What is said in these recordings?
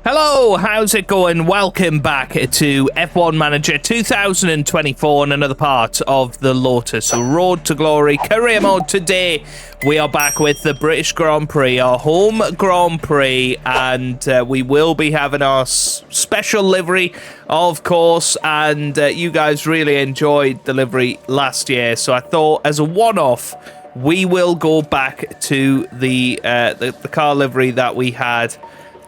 Hello, how's it going? Welcome back to F1 Manager 2024 and another part of the Lotus Road to Glory career mode. Today, we are back with the British Grand Prix, our home Grand Prix, and we will be having our special livery, of course, and you guys really enjoyed the livery last year, so I thought as a one-off, we will go back to the car livery that we had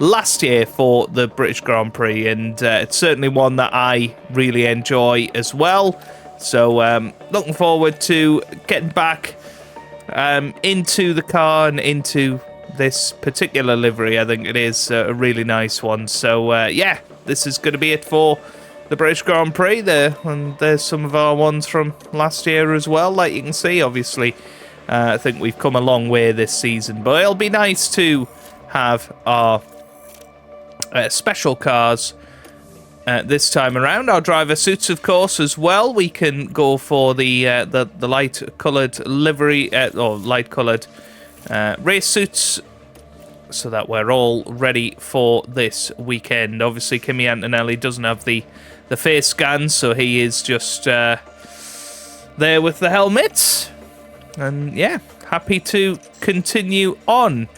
last year for the British Grand Prix, and it's certainly one that I really enjoy as well. So looking forward to getting back into the car and into this particular livery. I think it is a really nice one. So yeah, this is going to be it for the British Grand Prix there, and there's some of our ones from last year as well, like you can see. Obviously I think we've come a long way this season, but it'll be nice to have our special cars this time around. Our driver suits, of course, as well. We can go for the light-coloured livery or light-coloured race suits, so that we're all ready for this weekend. Obviously, Kimi Antonelli doesn't have the face scan, so he is just there with the helmet. And yeah, happy to continue on.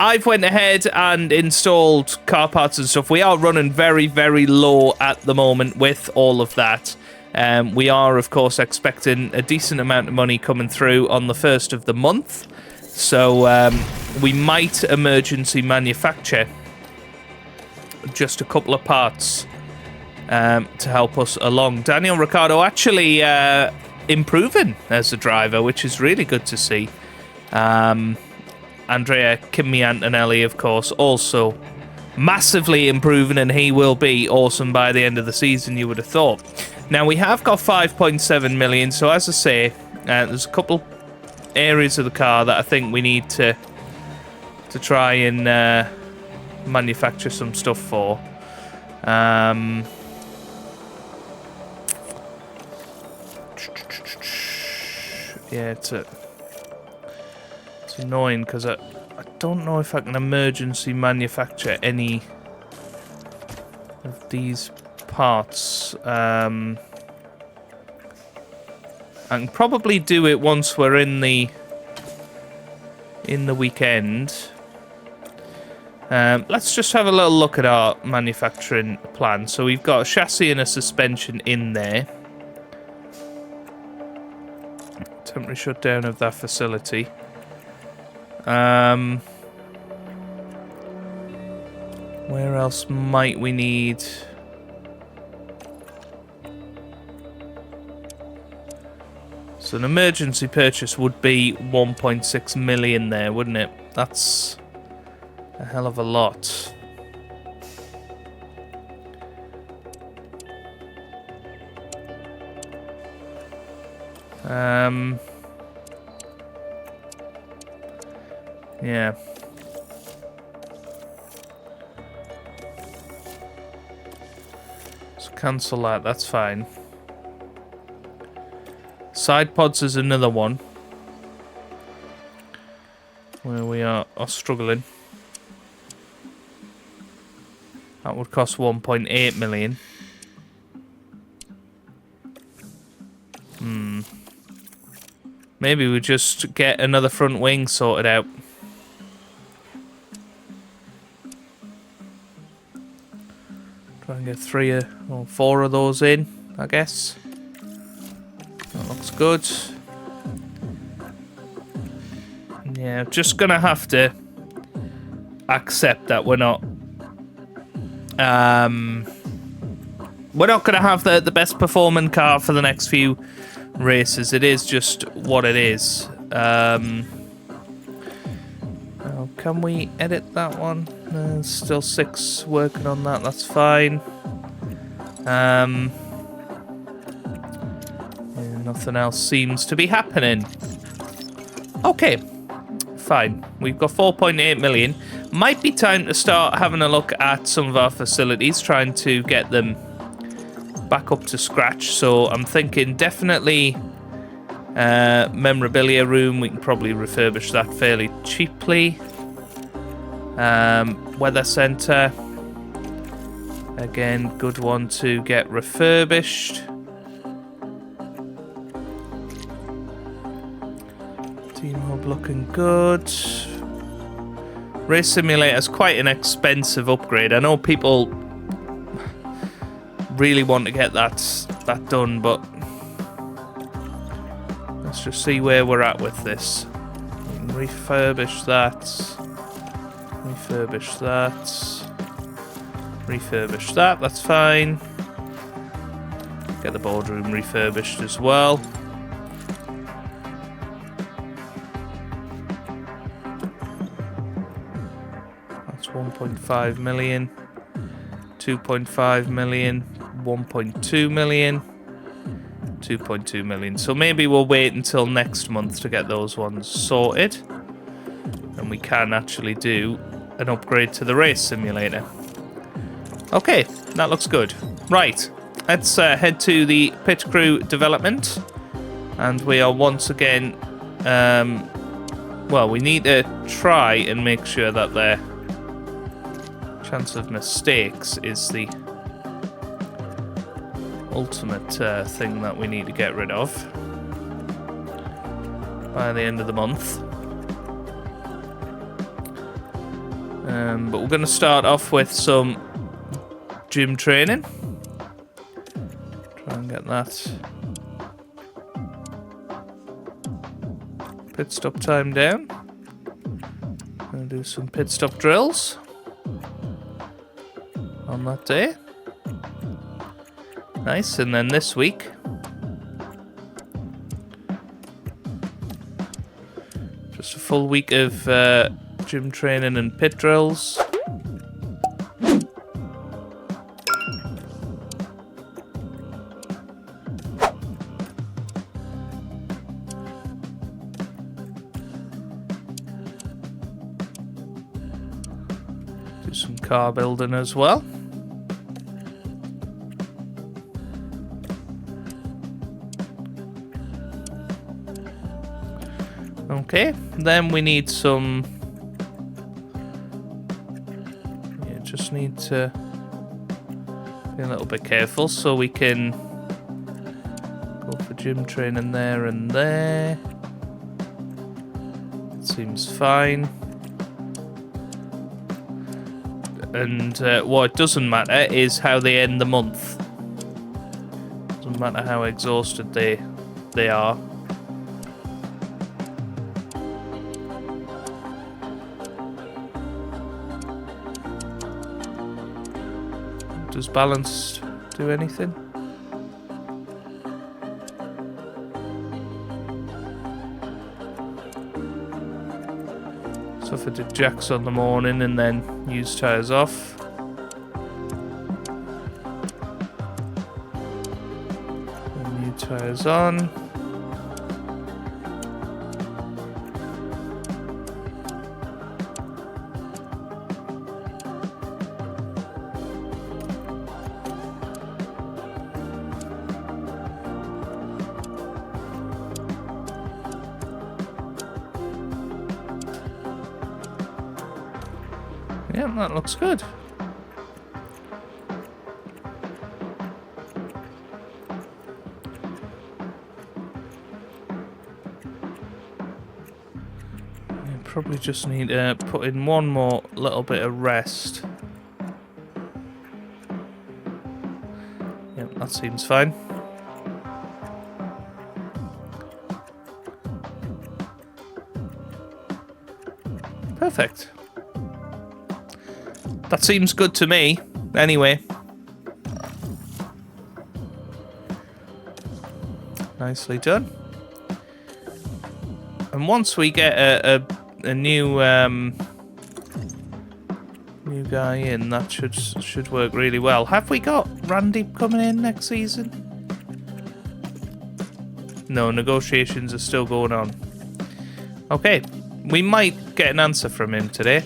I've went ahead and installed car parts and stuff. We are running very, very low at the moment with all of that. We are, of course, expecting a decent amount of money coming through on the 1st of the month. So we might emergency manufacture just a couple of parts to help us along. Daniel Ricciardo actually improving as a driver, which is really good to see. Andrea Kimi Antonelli, of course, also massively improving, and he will be awesome by the end of the season, you would have thought. Now, we have got 5.7 million, so as I say, there's a couple areas of the car that I think we need to try and manufacture some stuff for. Yeah, it's annoying because I don't know if I can emergency manufacture any of these parts. I can probably do it once we're in the weekend. Let's just have a little look at our manufacturing plan. So we've got a chassis and a suspension in there. Temporary shutdown of that facility. Where else might we need? So an emergency purchase would be 1.6 million there, wouldn't it? That's a hell of a lot. Yeah. So cancel that, that's fine. Side pods is another one where we are struggling. That would cost 1.8 million. Maybe we just get another front wing sorted out. Try and get 3 or 4 of those in, I guess. That looks good. Yeah, just gonna have to accept that we're not gonna have the best performing car for the next few races. It is just what it is. Can we edit that one? Still 6 working on that, that's fine. Yeah, nothing else seems to be happening. Okay, fine. We've got 4.8 million. Might be time to start having a look at some of our facilities, trying to get them back up to scratch. So I'm thinking definitely memorabilia room. We can probably refurbish that fairly cheaply. Weather centre. Again, good one to get refurbished. Team hub looking good. Race simulator is quite an expensive upgrade. I know people really want to get that done, but let's just see where we're at with this. Refurbish that. Refurbish that. Refurbish that. That's fine. Get the boardroom refurbished as well. That's 1.5 million. 2.5 million. 1.2 million. 2.2 million. So maybe we'll wait until next month to get those ones sorted. And we can actually do an upgrade to the race simulator. Okay, that looks good. Right, let's head to the pit crew development. And we are once again... well, we need to try and make sure that their chance of mistakes is the ultimate thing that we need to get rid of by the end of the month. But we're going to start off with some gym training. Try and get that pit stop time down. Going to do some pit stop drills on that day. Nice, and then this week just a full week of gym training and pit drills. Do some car building as well. Okay, then we need some... yeah, just need to be a little bit careful so we can go for gym training there and there. Seems fine. And what doesn't matter is how they end the month. Doesn't matter how exhausted they are. Does balance do anything? So if I did jacks on the morning and then use tyres off. And new tyres on. Yeah, that looks good. You probably just need to put in one more little bit of rest. Yep, that seems fine. Perfect. That seems good to me, anyway. Nicely done. And once we get a new new guy in, that should work really well. Have we got Randy coming in next season? No, negotiations are still going on. Okay, we might get an answer from him today.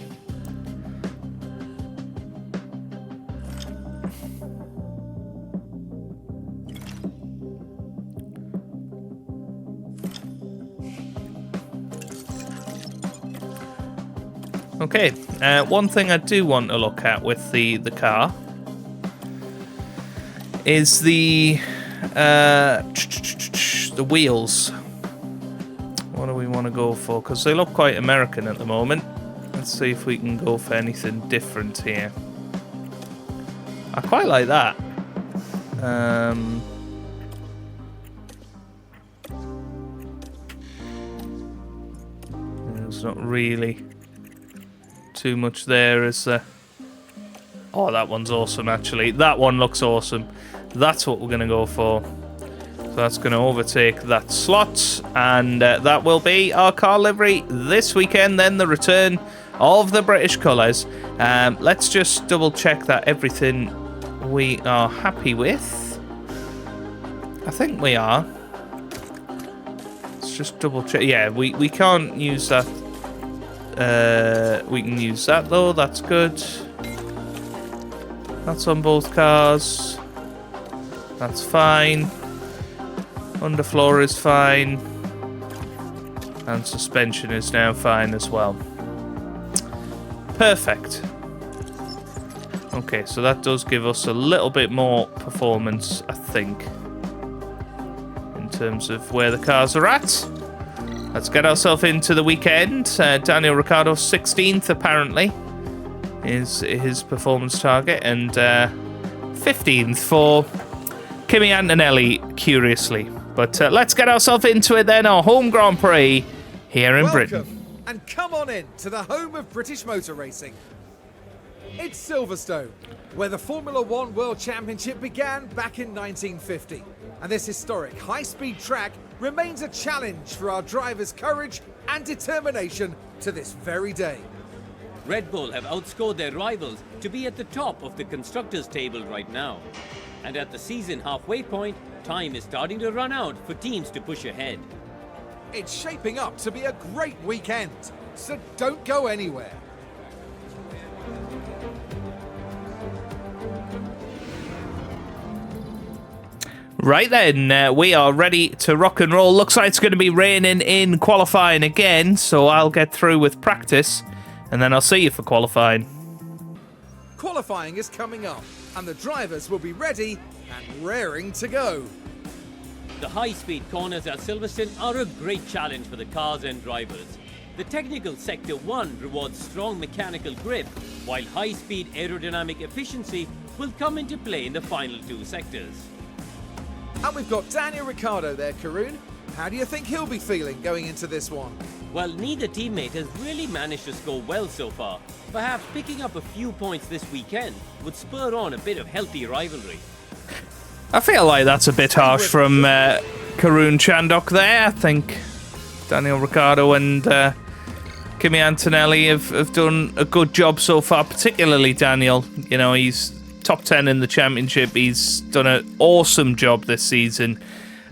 Okay, one thing I do want to look at with the car is the wheels. What do we want to go for? Because they look quite American at the moment. Let's see if we can go for anything different here. I quite like that. There's not really too much there, is there? Oh, that one's awesome, actually. That one looks awesome. That's what we're going to go for. So that's going to overtake that slot. And that will be our car livery this weekend. Then the return of the British colours. Let's just double check that everything we are happy with. I think we are. Let's just double check. Yeah, we can't use that. We can use that though. That's good. That's on both cars. That's fine. Underfloor is fine. And suspension is now fine as well. Perfect. Okay, so that does give us a little bit more performance, I think, in terms of where the cars are at. Let's get ourselves into the weekend. Daniel Ricciardo 16th, apparently, is his performance target, and 15th for Kimi Antonelli, curiously. But let's get ourselves into it then, our home Grand Prix here in Britain. And come on in to the home of British motor racing. It's Silverstone, where the Formula One World Championship began back in 1950. And this historic high-speed track remains a challenge for our drivers' courage and determination to this very day. Red Bull have outscored their rivals to be at the top of the constructors' table right now. And at the season halfway point, time is starting to run out for teams to push ahead. It's shaping up to be a great weekend, so don't go anywhere. Right then, we are ready to rock and roll. Looks like it's going to be raining in qualifying again, so I'll get through with practice, and then I'll see you for qualifying. Qualifying is coming up, and the drivers will be ready and raring to go. The high-speed corners at Silverstone are a great challenge for the cars and drivers. The technical sector 1 rewards strong mechanical grip, while high-speed aerodynamic efficiency will come into play in the final 2 sectors. And we've got Daniel Ricciardo there, Karun. How do you think he'll be feeling going into this one? Well, neither teammate has really managed to score well so far. Perhaps picking up a few points this weekend would spur on a bit of healthy rivalry. I feel like that's a bit harsh from Karun Chandok there. I think Daniel Ricciardo and Kimi Antonelli have done a good job so far, particularly Daniel. You know, he's top 10 in the championship. He's done an awesome job this season,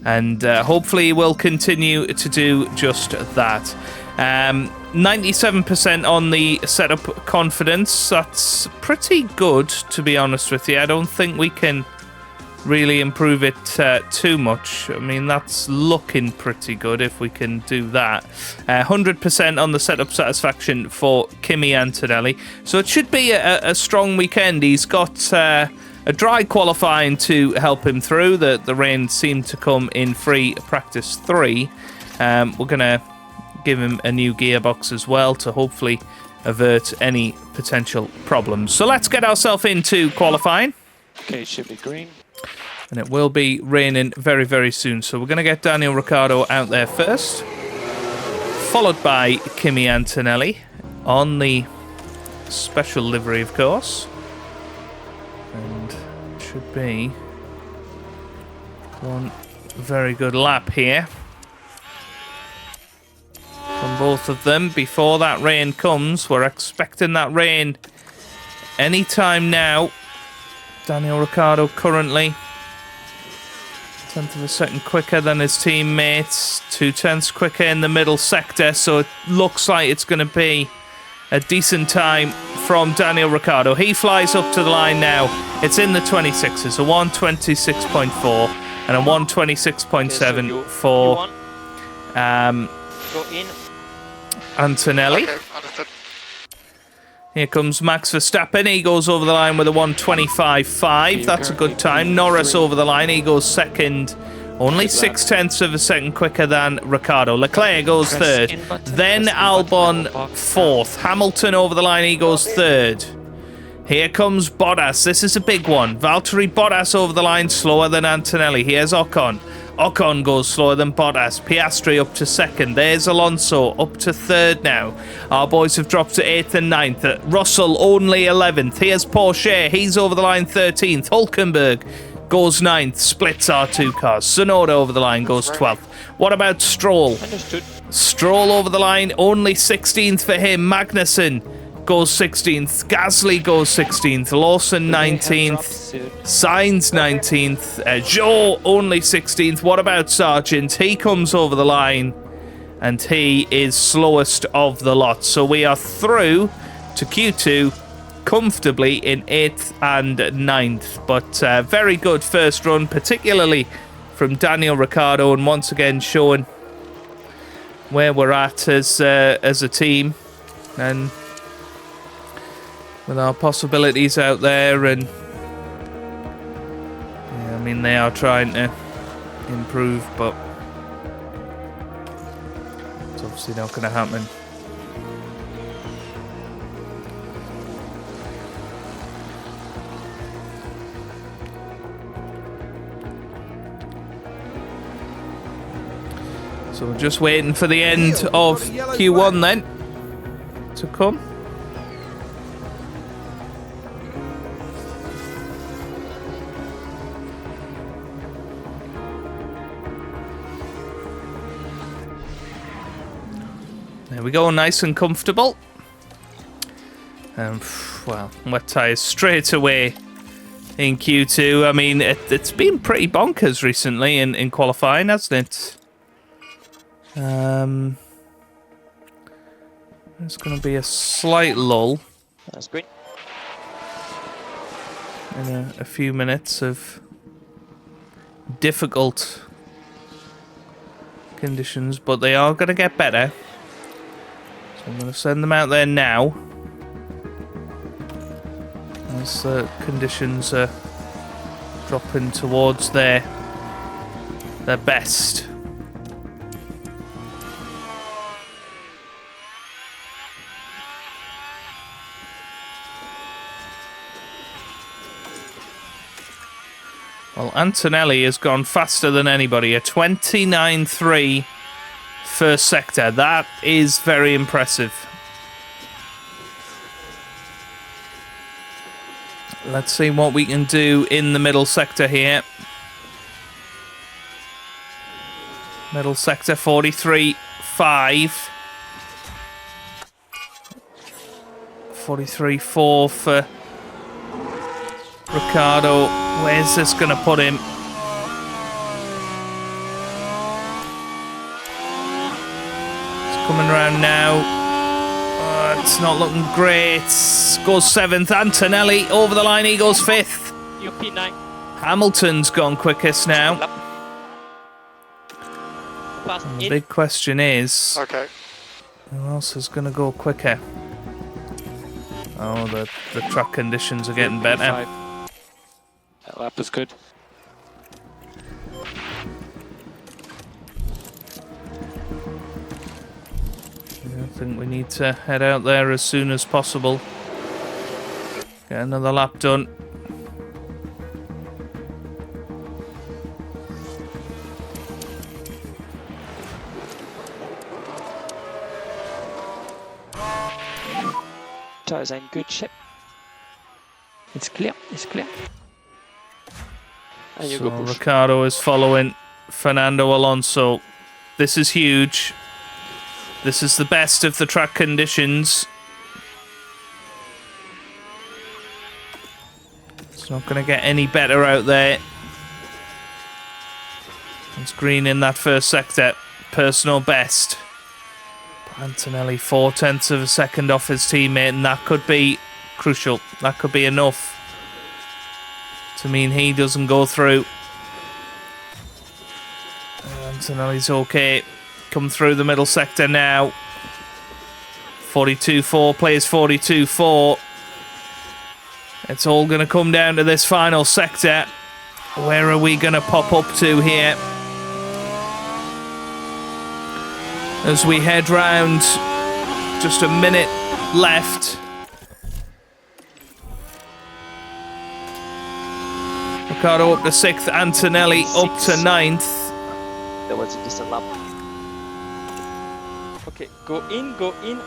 and hopefully he will continue to do just that. 97% on the setup confidence. That's pretty good, to be honest with you. I don't think we can really improve it too much. I mean, that's looking pretty good if we can do that. 100% on the setup satisfaction for Kimi Antonelli. So it should be a strong weekend. He's got a dry qualifying to help him through. The rain seemed to come in free practice 3. We're going to give him a new gearbox as well to hopefully avert any potential problems. So let's get ourselves into qualifying. Okay, it should be green. And it will be raining very, very soon. So we're going to get Daniel Ricciardo out there first, followed by Kimi Antonelli on the special livery, of course. And it should be one very good lap here from both of them before that rain comes. We're expecting that rain anytime now. Daniel Ricciardo currently 1/10 of a second quicker than his teammates, 2/10 quicker in the middle sector, so it looks like it's going to be a decent time from Daniel Ricciardo. He flies up to the line now. It's in the 26s, a 1:26.4 and a 1:26.7 for Go in. Antonelli. Okay, understood. Here comes Max Verstappen. He goes over the line with a 1:25.5. That's a good time. Norris over the line. He goes second. Only 0.6 of a second quicker than Ricciardo. Leclerc goes third. Then Albon fourth. Hamilton over the line. He goes third. Here comes Bottas. This is a big one. Valtteri Bottas over the line, slower than Antonelli. Here's Ocon. Ocon goes slower than Bottas. Piastri up to second. There's Alonso up to third now. Our boys have dropped to 8th and 9th. Russell only 11th. Here's Porsche. He's over the line 13th. Hulkenberg goes 9th. Splits our two cars. Tsunoda over the line goes 12th. What about Stroll? Understood. Stroll over the line, only 16th for him. Magnussen goes 16th. Gasly goes 16th. Lawson 19th. Sainz 19th. Zhou only 16th. What about Sargent? He comes over the line and he is slowest of the lot. So we are through to Q2 comfortably in 8th and 9th. But very good first run, particularly from Daniel Ricciardo, and once again showing where we're at as a team and with our possibilities out there. And yeah, I mean, they are trying to improve, but it's obviously not going to happen. So we're just waiting for the end of Q1 then to come. There we go, nice and comfortable. Well, wet tyres straight away in Q2. I mean, it's been pretty bonkers recently in qualifying, hasn't it? There's going to be a slight lull. That's great. In a few minutes of difficult conditions, but they are going to get better. So I'm going to send them out there now as the conditions are dropping towards their best. Well, Antonelli has gone faster than anybody. A 29.3 first sector. That is very impressive. Let's see what we can do in the middle sector here. Middle sector 43.5. 43.4 for Ricciardo. Where's this going to put him? It's coming around now. It's not looking great. Goes 7th. Antonelli over the line. He goes 5th. P9. Hamilton's gone quickest now. And the big question is, Okay. who else is going to go quicker? Oh, the track conditions are getting better. That lap was good. I think we need to head out there as soon as possible. Get another lap done. Tires are in good shape. It's clear, it's clear. And you So go push. Ricciardo is following Fernando Alonso. This is huge. This is the best of the track conditions. It's not going to get any better out there. It's green in that first sector. Personal best. Antonelli 0.4 of a second off his teammate, and that could be crucial. That could be enough to mean he doesn't go through. Antonelli's okay. Come through the middle sector now. 42-4 plays 42-4. It's all going to come down to this final sector. Where are we going to pop up to here? As we head round, just a minute left. Ricciardo up to 6th, Antonelli up to 9th. There was a distant lap. Okay, go in, go in.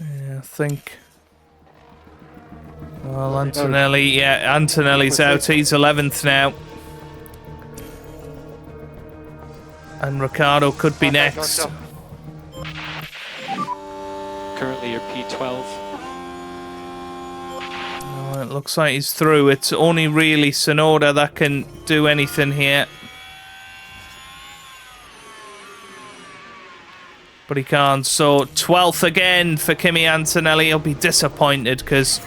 Yeah, I think. Well, Antonelli, yeah, Antonelli's out. He's 11th now. And Ricciardo could be next. Currently you're P12. Oh, it looks like he's through. It's only really Tsunoda that can do anything here. But he can't. So 12th again for Kimi Antonelli. He'll be disappointed because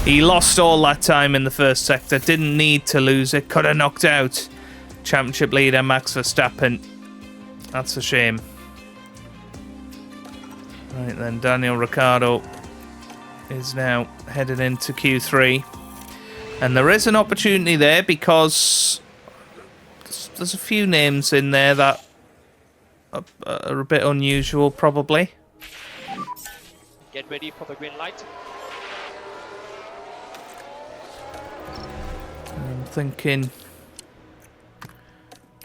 he lost all that time in the first sector. Didn't need to lose it. Could have knocked out championship leader Max Verstappen. That's a shame. Right then, Daniel Ricciardo is now headed into Q3. And there is an opportunity there because there's a few names in there that are a bit unusual, probably. Get ready for the green light. I'm thinking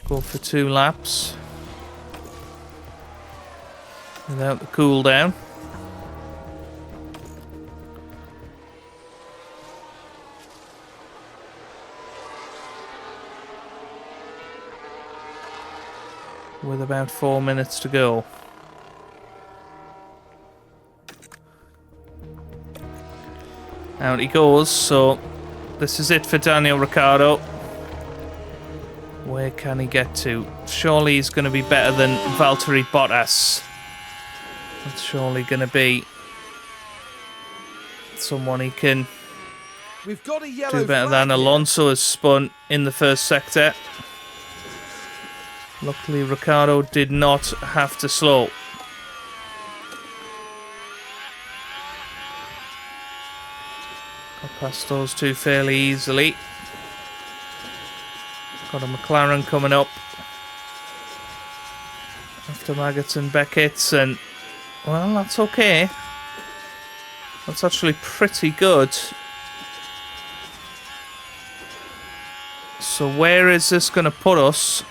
go for 2 laps without the cool down. With about 4 minutes to go. Out he goes, so this is it for Daniel Ricciardo. Where can he get to? Surely he's going to be better than Valtteri Bottas. It's surely going to be someone he can We've got a yellow do better flag than. here. Alonso has spun in the first sector. Luckily, Ricciardo did not have to slow. Got past those two fairly easily. Got a McLaren coming up after Maggots and Beckett's, and well, that's okay. That's actually pretty good. So where is this going to put us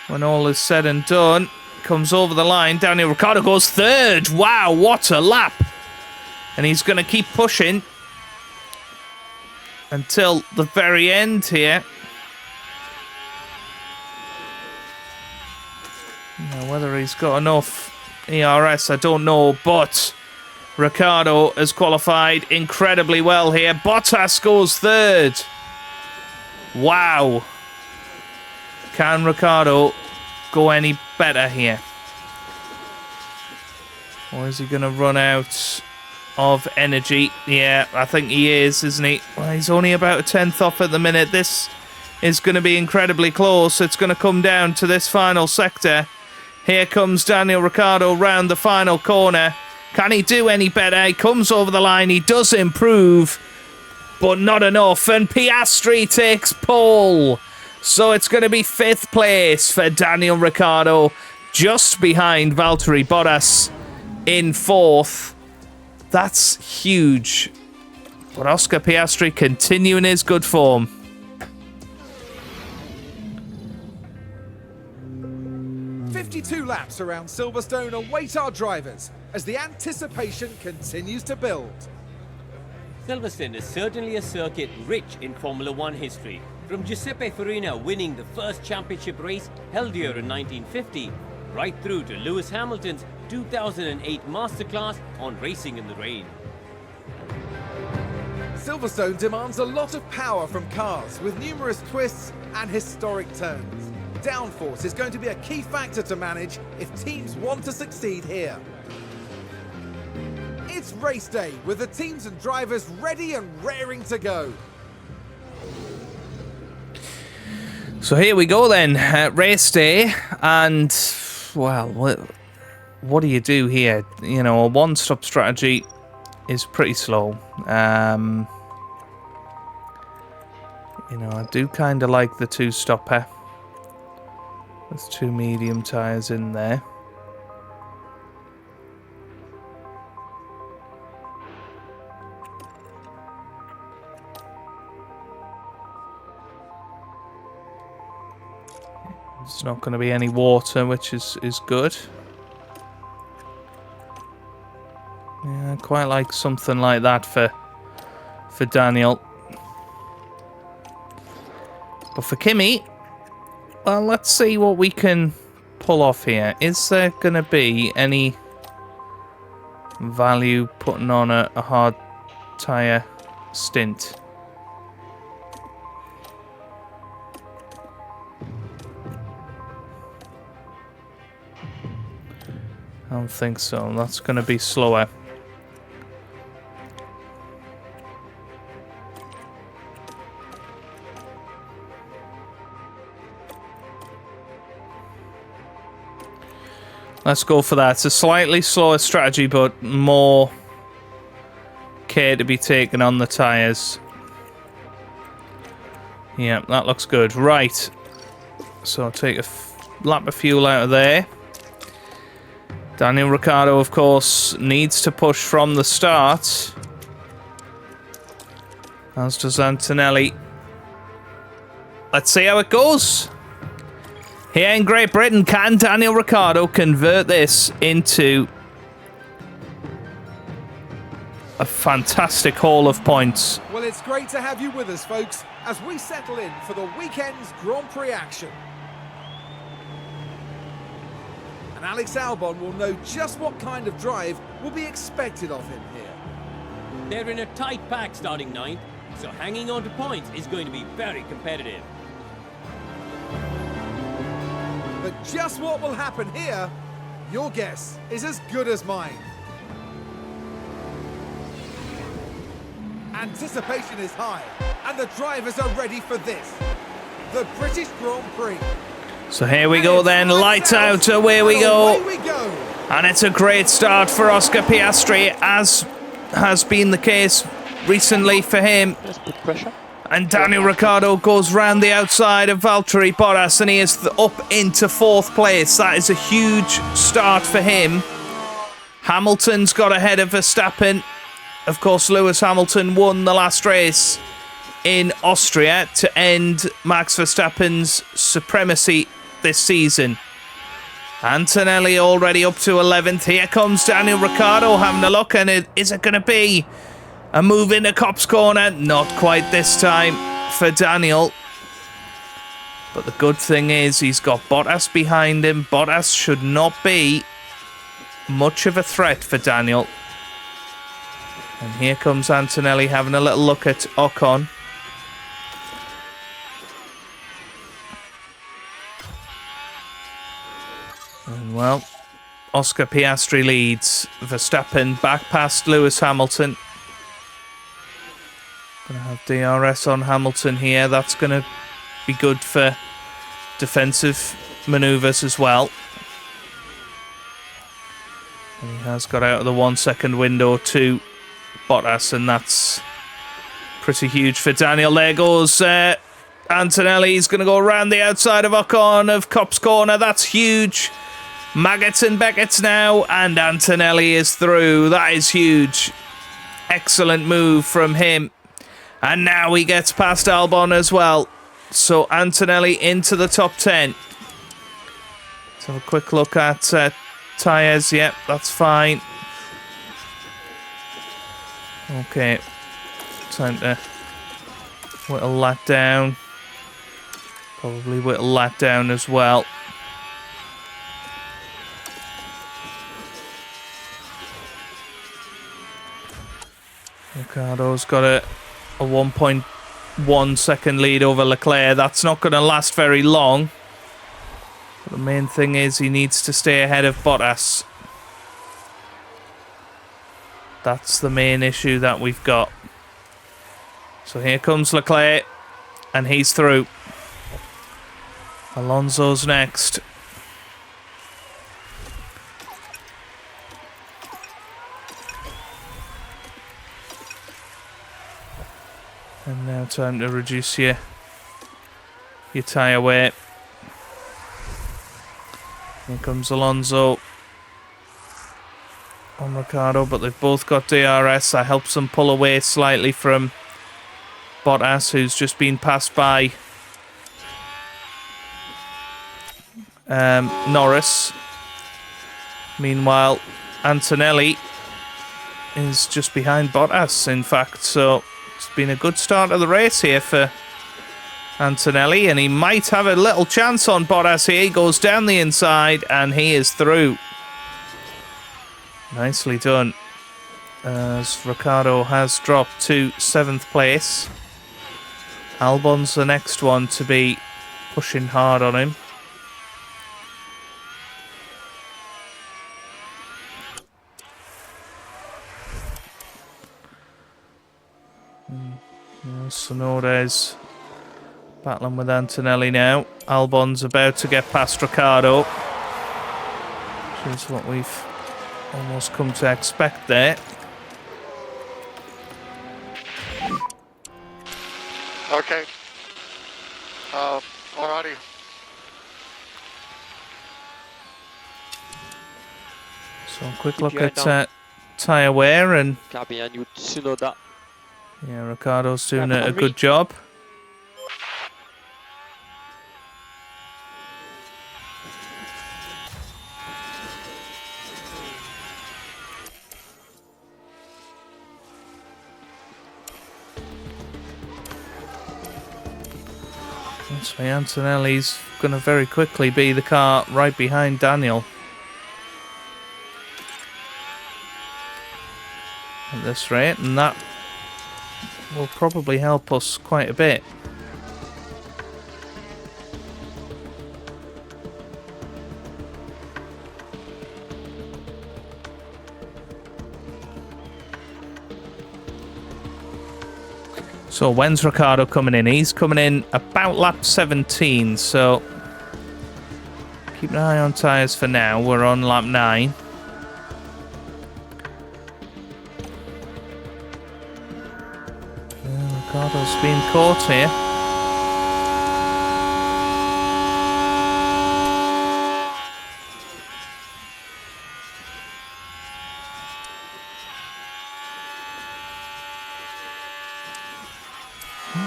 when all is said and done? Comes over the line. Daniel Ricciardo goes 3rd. Wow, what a lap. And he's going to keep pushing until the very end here. Now, whether he's got enough ERS, I don't know, but Ricciardo has qualified incredibly well here. Bottas goes 3rd. Wow. Can Ricciardo go any better here? Or is he going to run out of energy? Yeah, I think he is, isn't he? Well, he's only about a 10th off at the minute. This is going to be incredibly close. It's going to come down to this final sector. Here comes Daniel Ricciardo round the final corner. Can he do any better? He comes over the line. He does improve, but not enough. And Piastri takes pole. So it's going to be 5th place for Daniel Ricciardo, just behind Valtteri Bottas in 4th. That's huge. But Oscar Piastri continuing his good form. "52 laps around Silverstone await our drivers as the anticipation continues to build." Silverstone is certainly a circuit rich in Formula One history. From Giuseppe Farina winning the first championship race held here in 1950, right through to Lewis Hamilton's 2008 masterclass on racing in the rain. Silverstone demands a lot of power from cars with numerous twists and historic turns. Downforce is going to be a key factor to manage if teams want to succeed here. It's race day with the teams and drivers ready and raring to go. So here we go then, race day, and, well, what do you do here? You know, a one-stop strategy is pretty slow. You know, I do kind of like the two-stopper. There's 2 medium tyres in there. There's not going to be any water, which is good. Yeah, I quite like something like that for Daniel. But for Kimi, well, let's see what we can pull off here. Is there going to be any value putting on a hard tyre stint? I don't think so. That's going to be slower. Let's go for that. It's a slightly slower strategy, but more care to be taken on the tyres. Yeah, that looks good. Right. So I'll take a lap of fuel out of there. Daniel Ricciardo, of course, needs to push from the start. As does Antonelli. Let's see how it goes. Here in Great Britain, can Daniel Ricciardo convert this into a fantastic haul of points? Well, it's great to have you with us, folks, as we settle in for the weekend's Grand Prix action. And Alex Albon will know just what kind of drive will be expected of him here. They're in a tight pack starting 9th, so hanging on to points is going to be very competitive. But just what will happen here, your guess is as good as mine. Anticipation is high, and the drivers are ready for this. The British Grand Prix. So here we go then, lights out, away we go. And it's a great start for Oscar Piastri, as has been the case recently for him. Just put pressure. And Daniel Ricciardo goes round the outside of Valtteri Bottas, and he is up into 4th place. That is a huge start for him. Hamilton's got ahead of Verstappen. Of course, Lewis Hamilton won the last race in Austria to end Max Verstappen's supremacy this season. Antonelli already up to 11th. Here comes Daniel Ricciardo having a look, and is it going to be a move into Copse Corner? Not quite this time for Daniel. But the good thing is he's got Bottas behind him. Bottas should not be much of a threat for Daniel. And here comes Antonelli having a little look at Ocon. And well, Oscar Piastri leads. Verstappen back past Lewis Hamilton. Gonna have DRS on Hamilton here. That's gonna be good for defensive maneuvers as well. And he has got out of the 1 second window to Bottas, and that's pretty huge for Daniel. There goes Antonelli. He's gonna go around the outside of Ocon of Copse Corner. That's huge. Maggots and Beckett's now, and Antonelli is through. That is huge. Excellent move from him. And now he gets past Albon as well. So Antonelli into the top 10. Let's have a quick look at tyres. Yep, that's fine. Okay. Time to whittle that down. Probably whittle that down as well. Ricciardo's got a 1.1 second lead over Leclerc. That's not going to last very long. But the main thing is he needs to stay ahead of Bottas. That's the main issue that we've got. So here comes Leclerc, and he's through. Alonso's next. And now time to reduce your tyre weight. Here comes Alonso on Ricciardo, but they've both got DRS. That helps them pull away slightly from Bottas, who's just been passed by Norris. Meanwhile, Antonelli is just behind Bottas, in fact, so it's been a good start of the race here for Antonelli, and he might have a little chance on Bottas here. He goes down the inside, and he is through. Nicely done, as Ricciardo has dropped to 7th place. Albon's the next one to be pushing hard on him. Sonoda's battling with Antonelli now. Albon's about to get past Ricciardo, which is what we've almost come to expect there. Okay. Alrighty. So a quick look at tyre wear, and Behind you, Tsunoda. yeah, Ricciardo's doing a good job. So Antonelli's going to very quickly be the car right behind Daniel at this rate, and that will probably help us quite a bit. So when's Ricciardo coming in? He's coming in about lap 17, so keep an eye on tyres for now. We're on lap 9. Ricciardo's been caught here.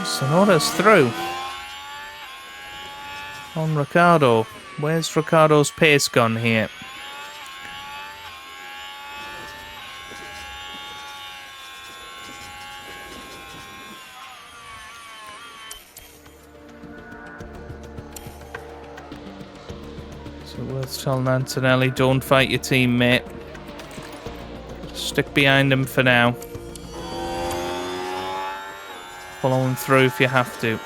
Sonoda's through on Ricciardo. Where's Ricciardo's pace gone here? So worth telling Antonelli, don't fight your teammate. Stick behind him for now. Follow him through if you have to.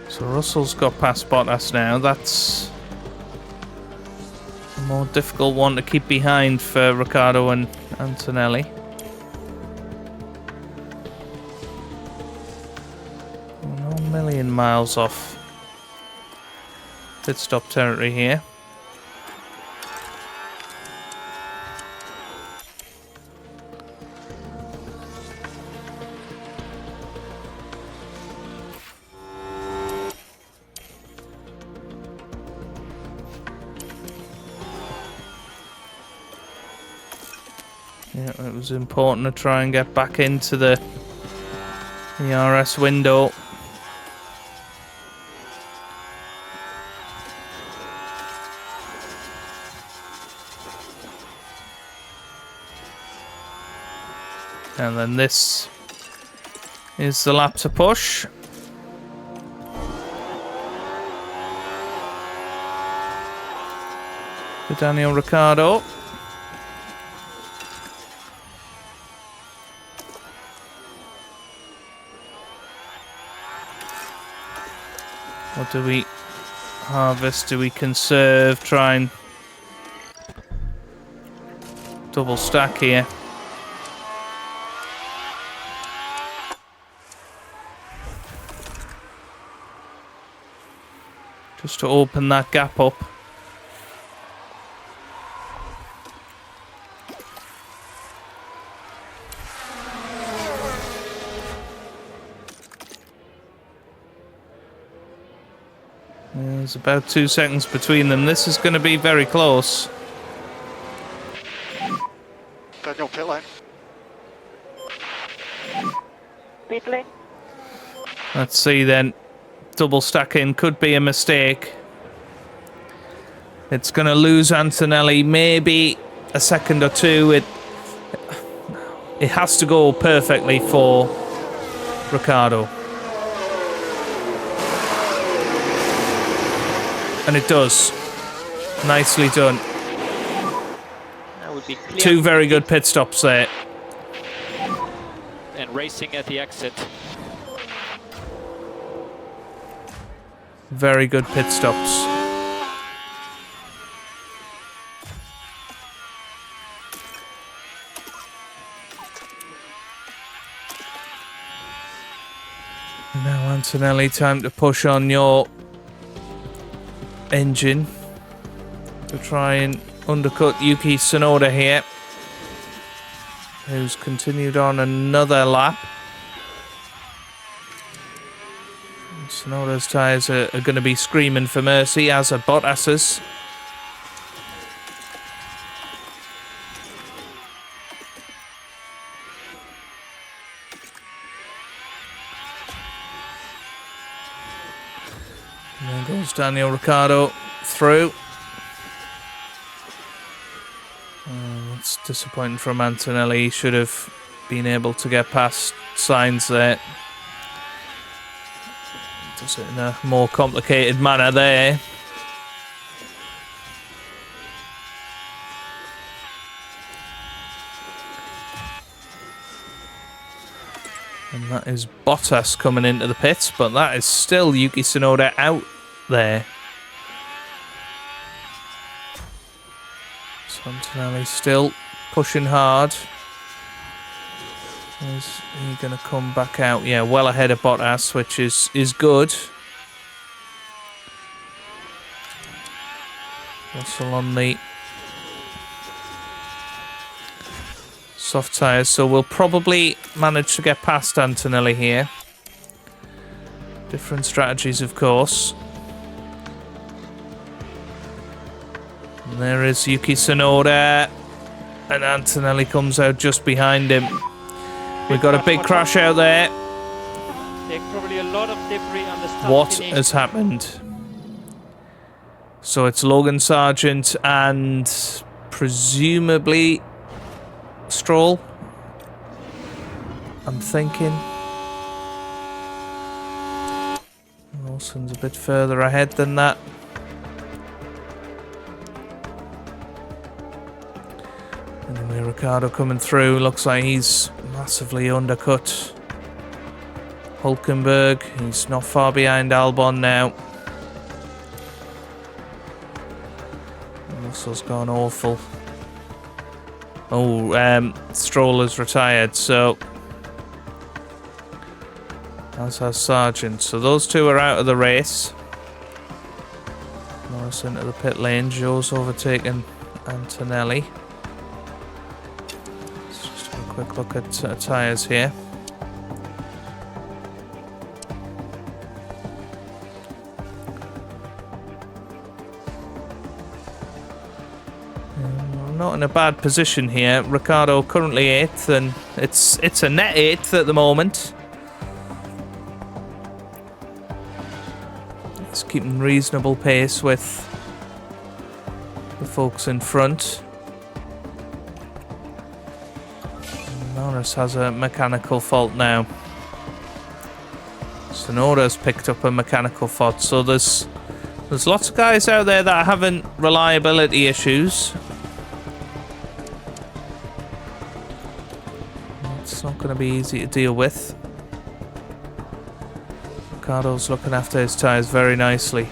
So Russell's got past Bottas now. That's a more difficult one to keep behind for Ricciardo and Antonelli. Million miles off pit stop territory here. Yeah, it was important to try and get back into the RS window. And then this is the lap to push. For Daniel Ricciardo. What do we harvest do we conserve? Try and double stack here. Just to open that gap up. There's about 2 seconds between them. This is going to be very close. Daniel, pit lane. Pit lane. Let's see then. Double stacking could be a mistake. It's going to lose Antonelli maybe a second or two. It has to go perfectly for Ricciardo. And it does. Nicely done. That would be clear. 2 very good pit stops there. And racing at the exit. Very good pit stops. Now Antonelli, time to push on your engine to try and undercut Yuki Tsunoda here, who's continued on another lap. Tsunoda's tyres are going to be screaming for mercy, as are Bottas's. And there goes Daniel Ricciardo through. It's disappointing from Antonelli. He should have been able to get past Sainz there. Does it in a more complicated manner there. And that is Bottas coming into the pits, but that is still Yuki Tsunoda out there. So Antonelli still pushing hard. Is he going to come back out? Yeah, well ahead of Bottas, which is good. Russell on the soft tyres, so we'll probably manage to get past Antonelli here. Different strategies, of course. And there is Yuki Tsunoda, and Antonelli comes out just behind him. We've got a big crash out there. There's probably a lot of debris on the start What finish. has happened? So it's Logan Sargent and presumably Stroll, I'm thinking. Lawson's a bit further ahead than that. Anyway, Ricciardo coming through. Looks like he's massively undercut Hulkenberg. He's not far behind Albon now. Russell's gone awful. Oh, Stroll has retired, so as has Sargent. So those two are out of the race. Norris into the pit lane. Joe's overtaken Antonelli. Let's just have a quick look at tyres here. Not in a bad position here. Ricciardo currently 8th, and it's a net 8th at the moment. It's keeping reasonable pace with the folks in front. Norris has a mechanical fault now. Tsunoda's picked up a mechanical fault, so there's lots of guys out there that are having reliability issues. It's not going to be easy to deal with. Ricciardo's looking after his tyres very nicely.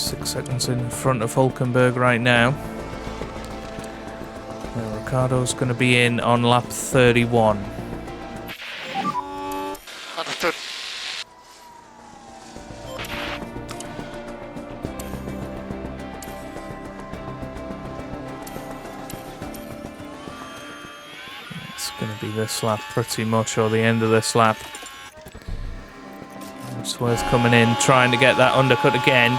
6 seconds in front of Hülkenberg right now. Now Ricciardo's going to be in on lap 31. Understood. It's going to be this lap pretty much, or the end of this lap. It's worth coming in, trying to get that undercut again.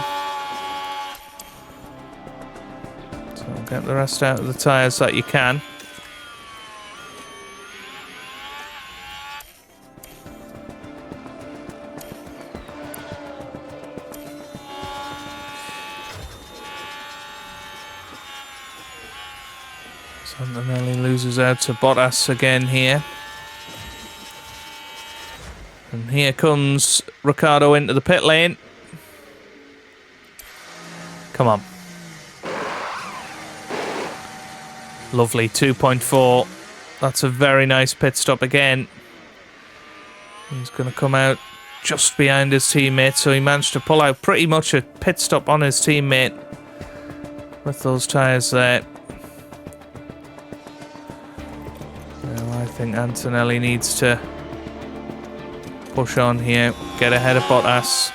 So get the rest out of the tyres that you can. Antonelli loses out to Bottas again here. And here comes Ricciardo into the pit lane. Come on. Lovely, 2.4. That's a very nice pit stop again. He's going to come out just behind his teammate, so he managed to pull out pretty much a pit stop on his teammate with those tyres there. Now I think Antonelli needs to push on here, get ahead of Bottas.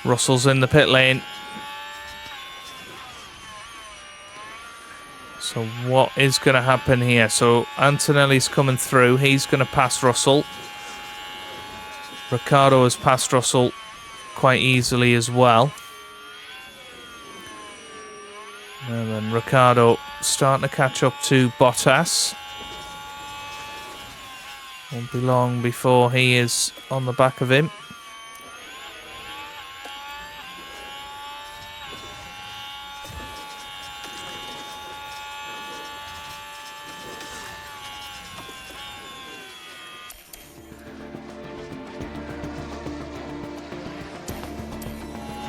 Russell's in the pit lane. So what is going to happen here? So Antonelli's coming through. He's going to pass Russell. Ricciardo has passed Russell quite easily as well. And then Ricciardo starting to catch up to Bottas. Won't be long before he is on the back of him.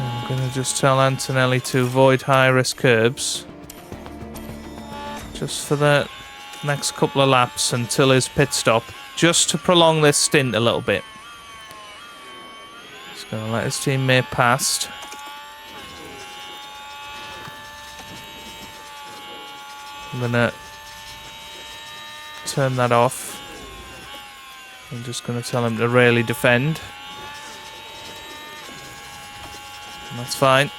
I'm going to just tell Antonelli to avoid high-risk curbs. Just for the next couple of laps until his pit stop. Just to prolong this stint a little bit. He's going to let his teammate past. I'm going to turn that off. I'm just going to tell him to really defend. And that's fine.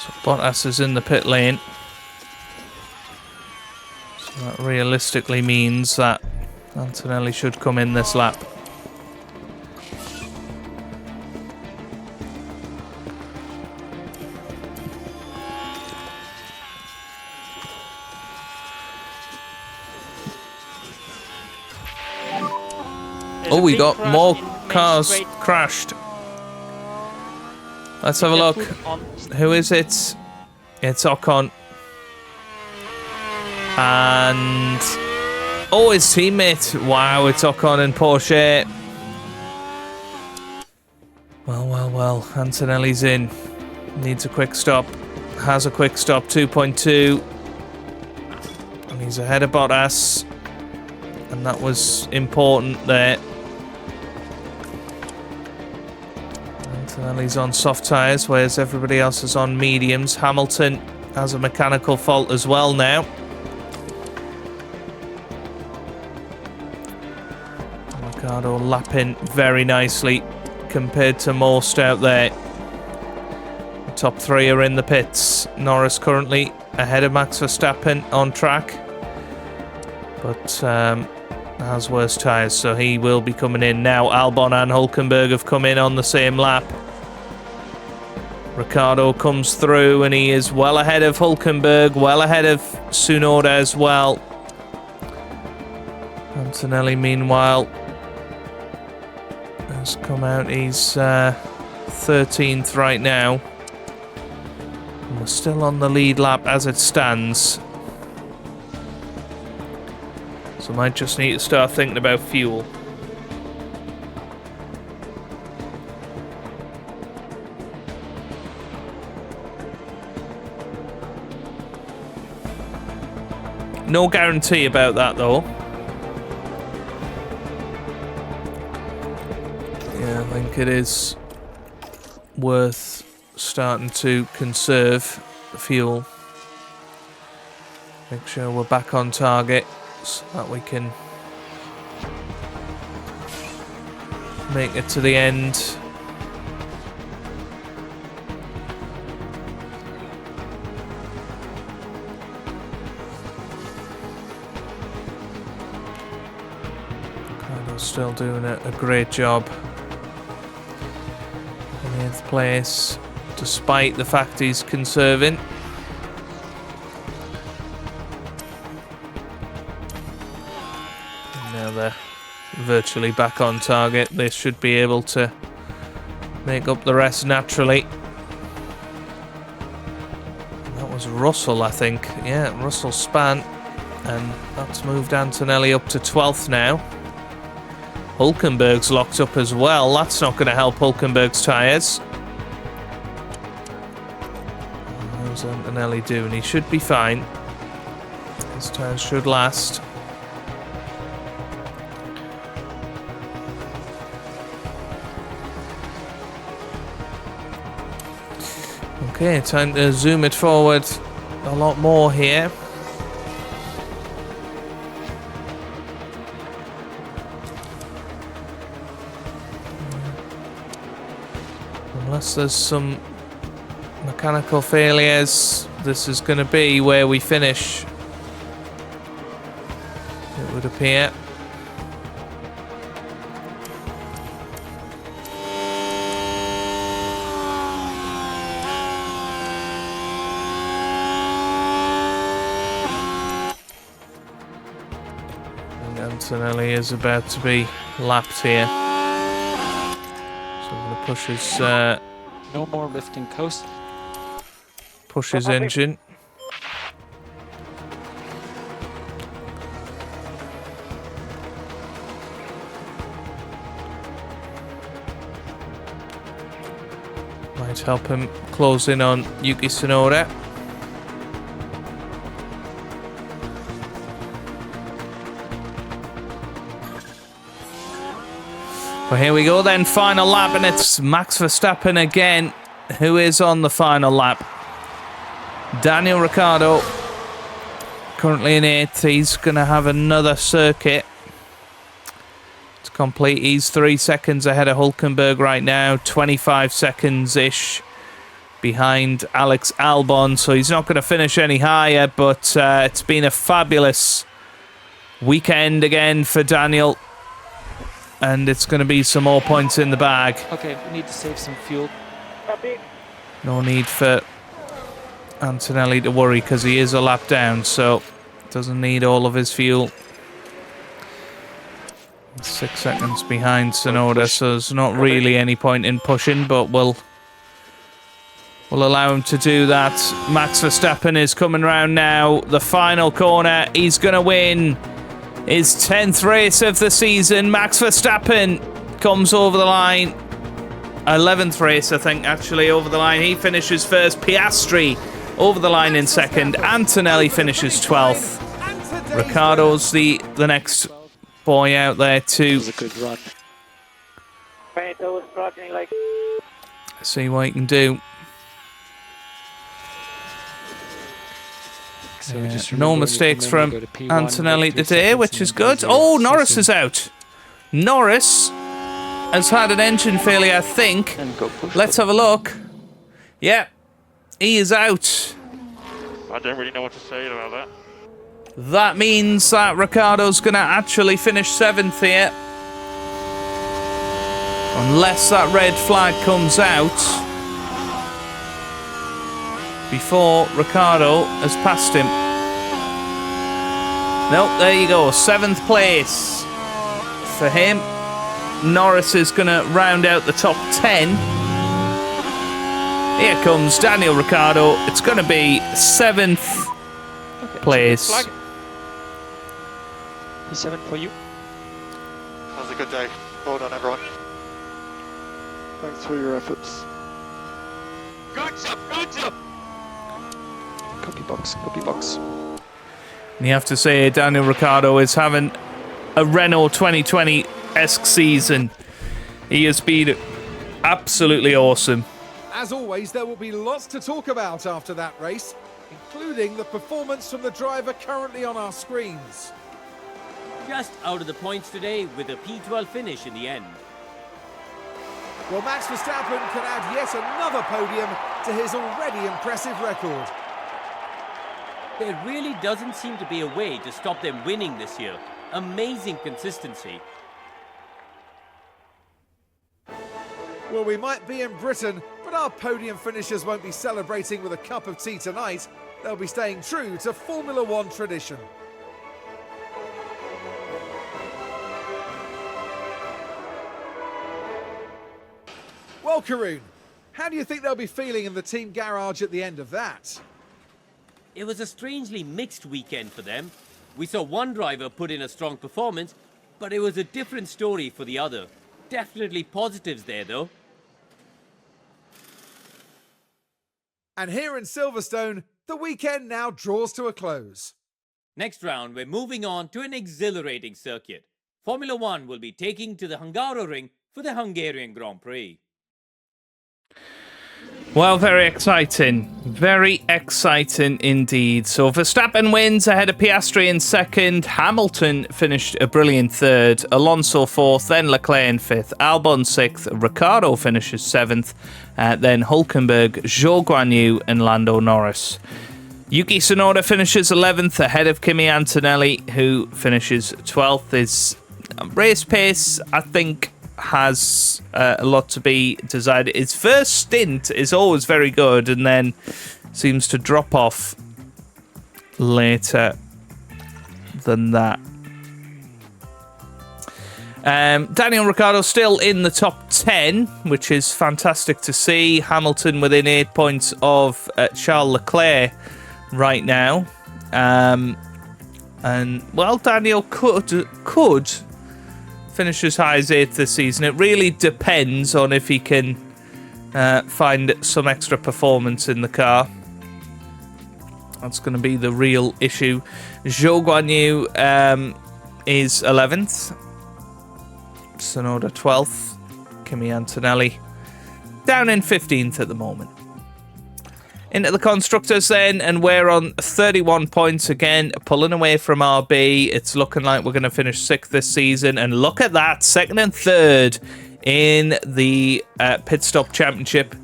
So Bottas is in the pit lane. So that realistically means that Antonelli should come in this lap. Oh, we got more cars crashed. Let's have a look. Who is it? It's Ocon. And... oh, his teammate. Wow, it's Ocon and Porsche. Well. Antonelli's in. Needs a quick stop. Has a quick stop. 2.2. And he's ahead of Bottas. And that was important there. Antonelli's on soft tyres, whereas everybody else is on mediums. Hamilton has a mechanical fault as well now. Ricciardo lapping very nicely compared to most out there. The top three are in the pits. Norris currently ahead of Max Verstappen on track, but has worse tyres, so he will be coming in now. Albon and Hülkenberg have come in on the same lap. Ricciardo comes through and he is well ahead of Hülkenberg, well ahead of Tsunoda as well. Antonelli, meanwhile, has come out. He's 13th right now. And we're still on the lead lap as it stands. So might just need to start thinking about fuel. No guarantee about that, though. Yeah, I think it is worth starting to conserve fuel. Make sure we're back on target so that we can make it to the end. Ricardo's still doing a great job. In 8th place, despite the fact he's conserving. And now they're virtually back on target. They should be able to make up the rest naturally. That was Russell, I think. Yeah, Russell span. And that's moved Antonelli up to 12th now. Hulkenberg's locked up as well. That's not going to help Hulkenberg's tyres. How's Antonelli doing? He should be fine. His tyres should last. Okay, time to zoom it forward a lot more here. Unless there's some mechanical failures, this is going to be where we finish, it would appear. And Antonelli is about to be lapped here. Push his No more lifting coast. push his engine. Might help him close in on Yuki Tsunoda. Well, here we go then, final lap, and it's Max Verstappen again, who is on the final lap. Daniel Ricciardo, currently in 8th, he's going to have another circuit to complete. He's 3 seconds ahead of Hulkenberg right now, 25 seconds-ish behind Alex Albon, so he's not going to finish any higher, but it's been a fabulous weekend again for Daniel. And it's going to be some more points in the bag. Okay, we need to save some fuel. No need for Antonelli to worry because he is a lap down, so doesn't need all of his fuel. 6 seconds behind Tsunoda, so there's not really any point in pushing, but we'll allow him to do that. Max Verstappen is coming round now. The final corner, he's going to win his 10th race of the season. Max Verstappen comes over the line. 11th race, I think, actually, over the line. He finishes first. Piastri over the line in second. Antonelli finishes 12th. Ricciardo's the next boy out there too. It was a good run. See what he can do. So we just No mistakes from Antonelli today, which is good. Oh, Norris is out. Norris has had an engine failure, I think. Let's have a look. Yeah, he is out. I don't really know what to say about that. That means that Ricciardo's going to actually finish 7th here. Unless that red flag comes out before Ricciardo has passed him. Nope, there you go. 7th place for him. Norris is going to round out the top 10. Here comes Daniel Ricciardo. It's going to be 7th place. P7 for you. That was a good day. Well done, everyone. Thanks for your efforts. Copy box, copy box. And you have to say Daniel Ricciardo is having a Renault 2020-esque season. He has been absolutely awesome. As always, there will be lots to talk about after that race, including the performance from the driver currently on our screens. Just out of the points today with a P12 finish in the end. Well, Max Verstappen can add yet another podium to his already impressive record. There really doesn't seem to be a way to stop them winning this year. Amazing consistency. Well, we might be in Britain, but our podium finishers won't be celebrating with a cup of tea tonight. They'll be staying true to Formula One tradition. Well, Karun, how do you think they'll be feeling in the team garage at the end of that? It was a strangely mixed weekend for them. We saw one driver put in a strong performance, but it was a different story for the other. Definitely positives there, though. And here in Silverstone, the weekend now draws to a close. Next round, we're moving on to an exhilarating circuit. Formula One will be taking to the Hungaroring for the Hungarian Grand Prix. Well, very exciting. Very exciting indeed. So Verstappen wins ahead of Piastri in second. Hamilton finished a brilliant third. Alonso fourth. Then Leclerc in fifth. Albon sixth. Ricciardo finishes seventh. Then Hülkenberg, Zhou Guanyu and Lando Norris. Yuki Tsunoda finishes 11th ahead of Kimi Antonelli, who finishes 12th. His race pace, I think, has a lot to be decided. His first stint is always very good and then seems to drop off later than that. Daniel Ricciardo still in the top 10, which is fantastic to see. Hamilton within 8 points of Charles Leclerc right now. And, well, Daniel could finish as high as 8th this season. It really depends on if he can find some extra performance in the car. That's going to be the real issue. Zhou Guanyu is 11th. Tsunoda 12th. Kimi Antonelli down in 15th at the moment. Into the constructors then, and we're on 31 points again, pulling away from RB. It's looking like we're going to finish 6th this season, and look at that, 2nd and 3rd in the pit stop championship.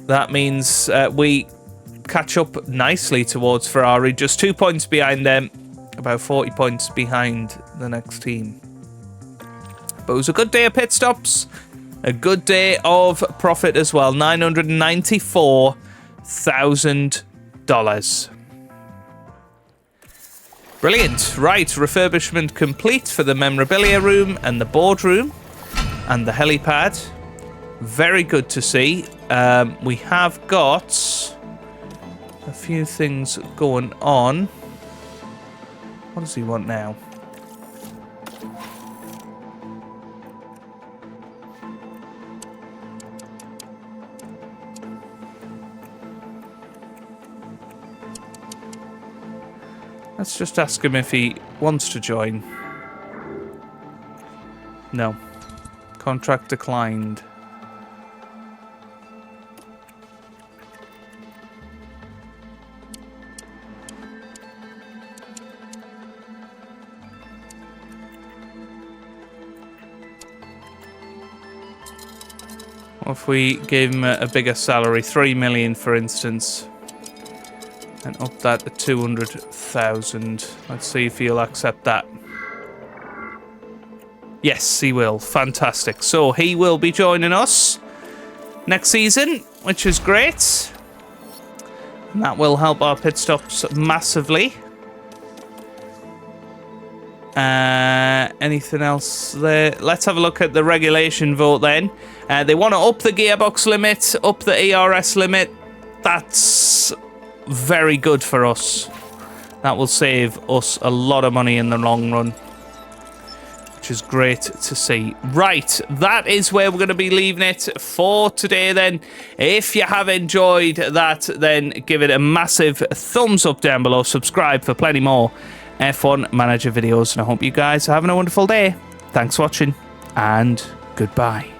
That means we catch up nicely towards Ferrari, just 2 points behind them, about 40 points behind the next team. But it was a good day of pit stops, a good day of profit as well, $994,000. Brilliant. Right, refurbishment complete for the memorabilia room and the boardroom and the helipad. Very good to see. We have got a few things going on. What does he want now? Let's just ask him if he wants to join. No. Contract declined. What if we gave him a bigger salary, 3 million for instance, and up that to 200,000. Let's see if he'll accept that. Yes, he will. Fantastic. So he will be joining us next season, which is great. And that will help our pit stops massively. Anything else there? Let's have a look at the regulation vote then. They want to up the gearbox limit, up the ERS limit. That's very good for us. That will save us a lot of money in the long run, which which is great to see. Right, that is where we're going to be leaving it for today then. If you have enjoyed that, then give it a massive thumbs up down below. Subscribe for plenty more F1 Manager videos, and I hope you guys are having a wonderful day. Thanks for watching, and goodbye.